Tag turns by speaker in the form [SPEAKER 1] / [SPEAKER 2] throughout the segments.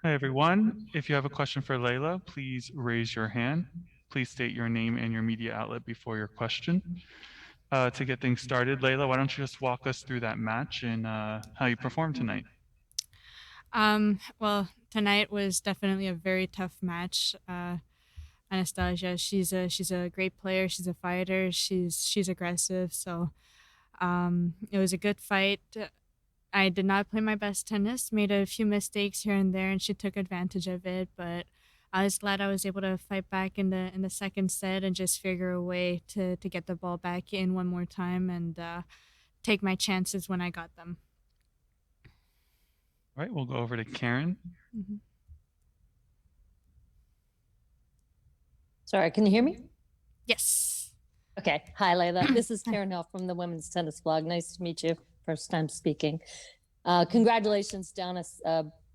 [SPEAKER 1] Hi, everyone. If you have a question for Leylah, please raise your hand. Please state your name and your media outlet before your question. To get things started, Leylah, why don't you just walk us through that match and how you performed tonight?
[SPEAKER 2] Well, tonight was definitely a very tough match. Anastasia, she's a great player. She's a fighter. She's aggressive. So it was a good fight. I did not play my best tennis. Made a few mistakes here and there, and she took advantage of it. But I was glad I was able to fight back in the second set and just figure a way to get the ball back in one more time and take my chances when I got them.
[SPEAKER 1] All right, we'll go over to Karen.
[SPEAKER 2] Mhm.
[SPEAKER 3] Sorry, can you hear me?
[SPEAKER 2] Yes.
[SPEAKER 3] Okay. Hi, Leylah. This is Karen Hill from the Women's Tennis Blog. Nice to meet you. First time speaking. Congratulations down a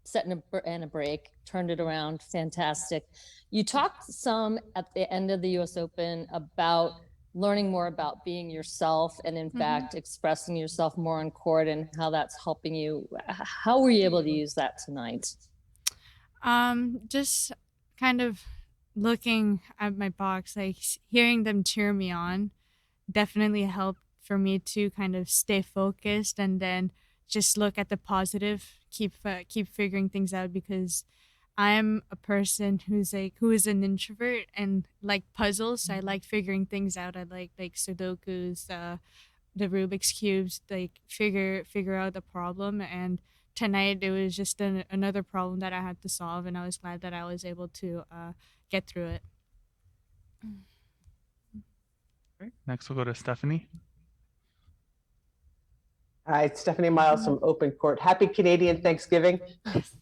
[SPEAKER 3] set and a break. Turned it around. Fantastic. You talked some at the end of the U.S. Open about learning more about being yourself and in fact expressing yourself more on court and how that's helping you. How were you able to use that tonight?
[SPEAKER 2] Just kind of looking at my box, like hearing them cheer me on, definitely helped for me to kind of stay focused and then just look at the positive, keep figuring things out because I'm a person who is an introvert and like puzzles. So I like figuring things out. I like Sudokus, the Rubik's cubes, like figure out the problem. And tonight it was just another problem that I had to solve, and I was glad that I was able to get through it.
[SPEAKER 1] All right, next we'll go to Stephanie.
[SPEAKER 4] Hi, it's Stephanie Miles from Open Court. Happy Canadian Thanksgiving.
[SPEAKER 2] Yes.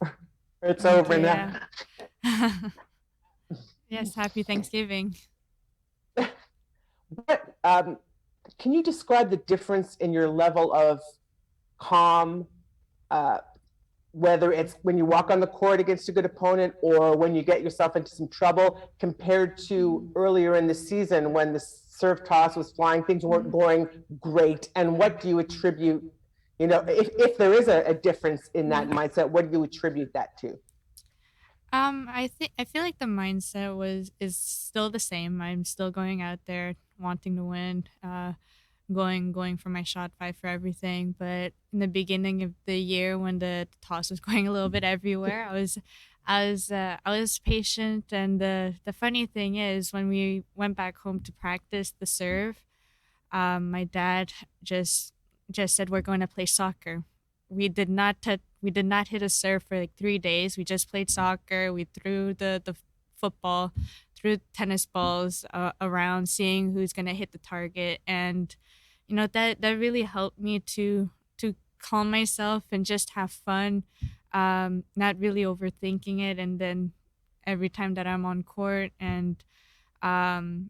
[SPEAKER 4] It's
[SPEAKER 2] Thank
[SPEAKER 4] over
[SPEAKER 2] you,
[SPEAKER 4] now.
[SPEAKER 2] yeah. Yes, happy Thanksgiving.
[SPEAKER 4] But can you describe the difference in your level of calm, whether it's when you walk on the court against a good opponent or when you get yourself into some trouble compared to earlier in the season when the serve toss was flying, things weren't going great? And what do you attribute, if there is a difference in that mindset, what do you attribute that to?
[SPEAKER 2] I feel like the mindset is still the same. I'm still going out there wanting to win, going for my shot, fight for everything. But in the beginning of the year, when the toss was going a little bit everywhere, I was patient. And the funny thing is, when we went back home to practice the serve, my dad just said we're going to play soccer. We did not hit a serve for like 3 days. We just played soccer. We threw the football, threw tennis balls around, seeing who's gonna hit the target, and that really helped me to calm myself and just have fun, not really overthinking it. And then every time that I'm on court um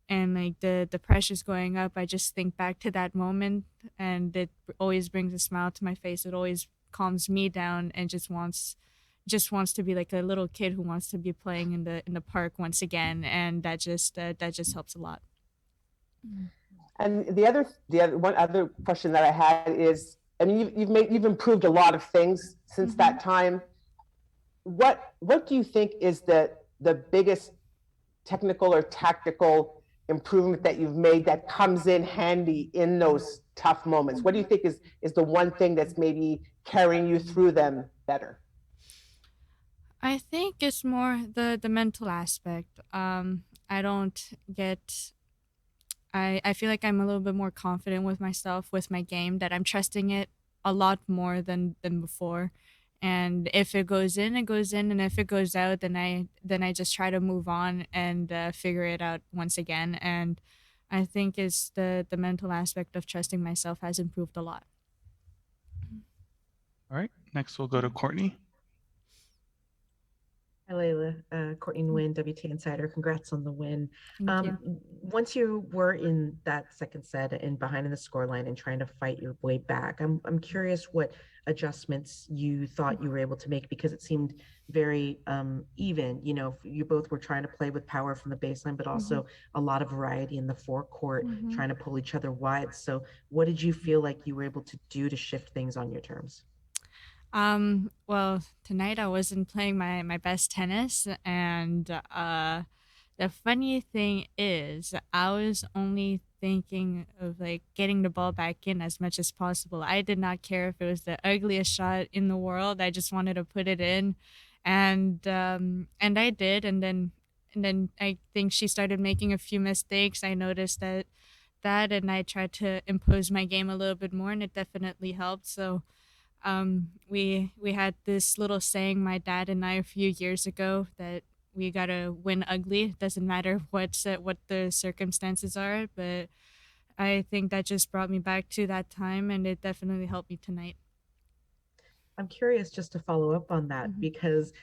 [SPEAKER 2] and like the pressure's going up, I just think back to that moment, and it always brings a smile to my face. It always calms me down and just wants to be like a little kid who wants to be playing in the park once again, and that just helps a lot.
[SPEAKER 4] And the one other question that I had is, I mean, you've improved a lot of things since that time. What do you think is the biggest technical or tactical improvement that you've made that comes in handy in those tough moments? What do you think is the one thing that's maybe carrying you through them better?
[SPEAKER 2] I think it's more the mental aspect. I don't get. I feel like I'm a little bit more confident with myself, with my game, that I'm trusting it a lot more than before. And if it goes in, it goes in, and if it goes out, then I just try to move on and figure it out once again. And I think it's the mental aspect of trusting myself has improved a lot.
[SPEAKER 1] All right, next we'll go to Courtney.
[SPEAKER 5] Hi, Leylah. Courtney Nguyen, WT Insider. Congrats on the win.
[SPEAKER 2] Thank you.
[SPEAKER 5] Once you were in that second set and behind in the scoreline and trying to fight your way back, I'm curious what adjustments you thought you were able to make, because it seemed very even. You both were trying to play with power from the baseline, but also a lot of variety in the forecourt, trying to pull each other wide. So what did you feel like you were able to do to shift things on your terms?
[SPEAKER 2] Well, tonight I wasn't playing my best tennis, and the funny thing is, I was only thinking of like getting the ball back in as much as possible. I did not care if it was the ugliest shot in the world. I just wanted to put it in, and I did, and then I think she started making a few mistakes. I noticed that, and I tried to impose my game a little bit more, and it definitely helped. So we had this little saying, my dad and I, a few years ago, that we gotta win ugly. Doesn't matter what the circumstances are, but I think that just brought me back to that time, and it definitely helped me tonight.
[SPEAKER 5] I'm curious just to follow up on that
[SPEAKER 2] Mhm.
[SPEAKER 5] because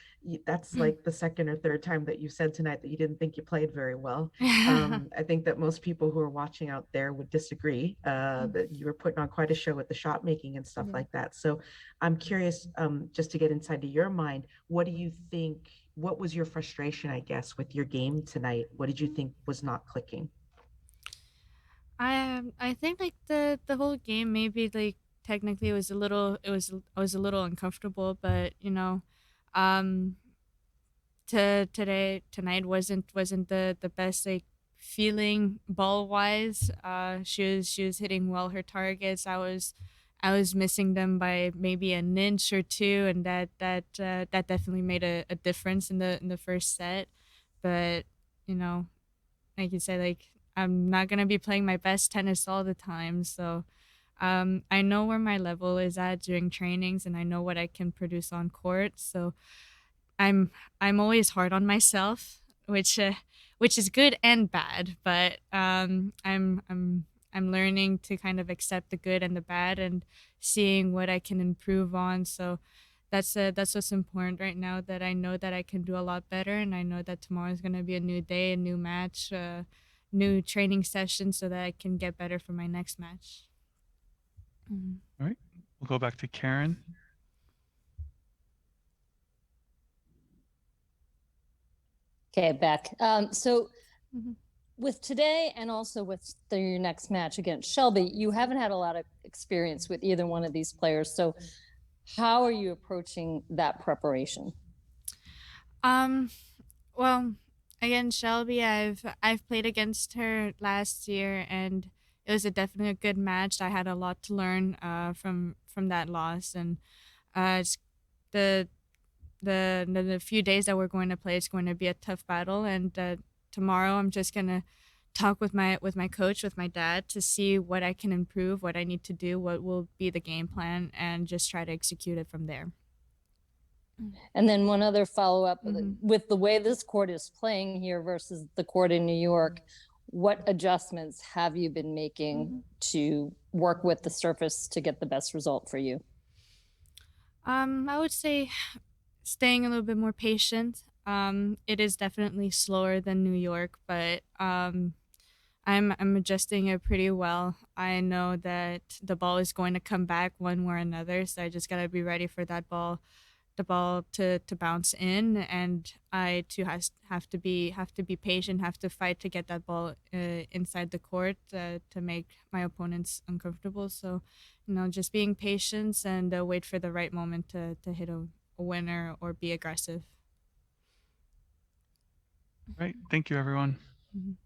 [SPEAKER 5] that's like the second or third time that you said tonight that you didn't think you played very well. I think that most people who are watching out there would disagree that you were putting on quite a show with the shot making and stuff
[SPEAKER 2] Yeah.
[SPEAKER 5] like that. So I'm curious, just to get inside to your mind, what do you think? What was your frustration, I guess, with your game tonight? What did you think was not clicking?
[SPEAKER 2] I think like the whole game, maybe like technically I was a little uncomfortable, but um tonight wasn't the best like feeling ball wise. She was hitting well her targets. I was missing them by maybe an inch or two, and that definitely made a difference in the first set. But you know, like you said, like I'm not gonna be playing my best tennis all the time, so I know where my level is at during trainings, and I know what I can produce on court. So I'm I'm always hard on myself, which is good and bad. But I'm learning to kind of accept the good and the bad, and seeing what I can improve on. So that's what's important right now. That I know that I can do a lot better, and I know that tomorrow is gonna be a new day, a new match, new training session, so that I can get better for my next match. Mhm.
[SPEAKER 1] All right, we'll go back to Karen.
[SPEAKER 3] Okay, back. So
[SPEAKER 2] Mhm.
[SPEAKER 3] with today and also with your next match against Shelby, you haven't had a lot of experience with either one of these players. So how are you approaching that preparation?
[SPEAKER 2] Um, well, again, Shelby, I've played against her last year, and it was a definitely a good match. I had a lot to learn from that loss, and it's the the few days that we're going to play is going to be a tough battle. And tomorrow, I'm just gonna talk with my coach, with my dad, to see what I can improve, what I need to do, what will be the game plan, and just try to execute it from there.
[SPEAKER 3] And then one other follow up
[SPEAKER 2] Mhm.
[SPEAKER 3] with the way this court is playing here versus the court in New York, what adjustments have you been making
[SPEAKER 2] Mhm.
[SPEAKER 3] to work with the surface to get the best result for you?
[SPEAKER 2] I would say staying a little bit more patient. It is definitely slower than New York, but I'm adjusting it pretty well. I know that the ball is going to come back one way or another, so I just gotta be ready for the ball to bounce in, and I too have to be patient, have to fight to get that ball inside the court to make my opponents uncomfortable. So, just being patient and wait for the right moment to hit a winner or be aggressive.
[SPEAKER 1] Right, thank you, everyone.
[SPEAKER 2] Mhm.